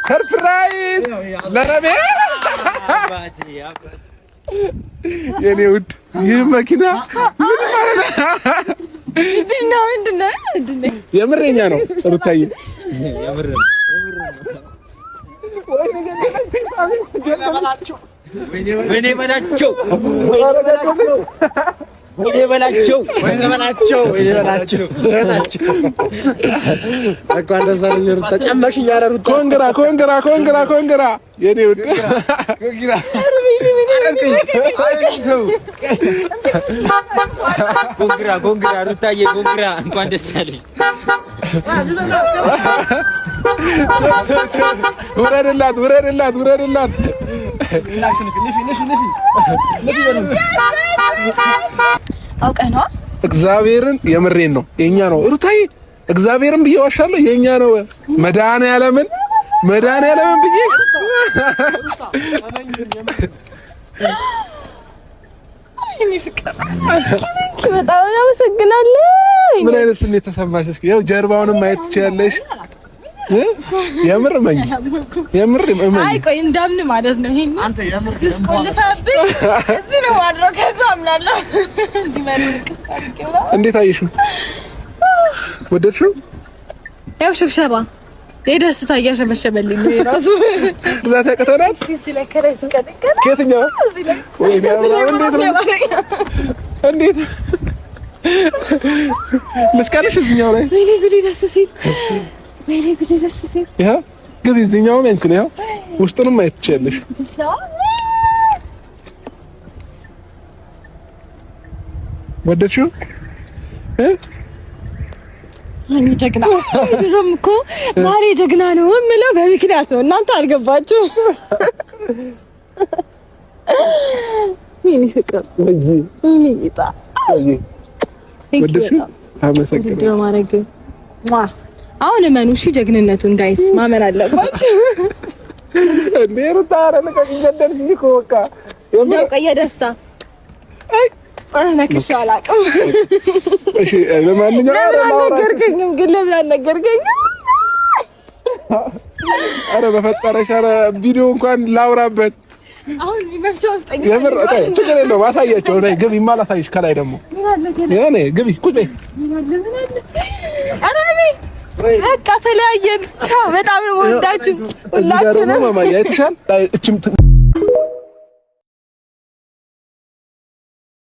ሰርፕራይዝ ለረቤ የኔ ውድ ይህ መኪና ምንድነው? የምሬኛ ነው ሩታዬ ወይኔ በላቸው እንኳን ደስ አለሽ ተጨመሽ ያረሩት ኮንግራ የኔ ውድ ኮንግራ ሩታዬ ኮንግራ እንኳን ደስ አለሽ ውረድላት አውቀህ ነው እግዚአብሔርን የምሬን ነው የኛ ነው ሩታዬ እግዚአብሔርን ብዬ ዋሻለሁ የኛ ነው መድኃኒዓለምን ብዬ በጣም አመሰግናለሁ። ምን አይነት ስሜት ተሰማሽ? እስኪ ያው ጀርባውንም ማየት ትችያለሽ። የምር አይ ቆይ እንዳምን ማለት ነው። ይሄን አንተ የምር ጁስ ቆልፈብኝ እዚህ ነው ማድረግ ከዛ አምናለሁ። እንዲህ ማለት እንዴት አየሽው? ወደድሽው? ያው ሽብሸባ የደስታ እያሸበሸበልኝ ነው የራሱ ብዛት ያቀተናል። ሲለከረስ ከደከረ ከየትኛው ወይ እንዴት መስካለሽ እዚህኛው ላይ ወይኔ ጉዲ ደስ ሲል ያ ግቢ እዚህኛው ላይ እንትን ያው ውስጡንም ማየት ትችያለሽ። ወደድሽው? እኔ ጀግና ድሮም እኮ ዛሬ ጀግና ነው የምለው በምክንያት ነው። እናንተ አልገባችሁ። ምን ፍቅር ምን ይጣ ወደድሽው? አመሰግናለሁ። አሁን እመኑ እሺ፣ ጀግንነቱን ጋይስ ማመን አለባችሁ። እንዴ ሩታ አረለቀ ይገደልኝ እኮ በቃ እንደው ቀየ ደስታ አይ አናከሽ አላውቅም። እሺ ለማንኛውም አልነገርከኝም፣ ግን ለምን አልነገርከኝም? አረ በፈጠረሽ አረ ቪዲዮ እንኳን ላውራበት። አሁን ይመርጫው አስጠኝ የምር አይ ችግር የለውም አሳያቸው። ነይ ግቢ ማላሳይሽ ከላይ ደግሞ ያኔ ግቢ ቁጭ በይ። ምን አለ አራሚ በቃ ተለያየን። ቻው። በጣም ነው ወዳችሁ ሁላችንም። ማማ ያይተሻል እቺም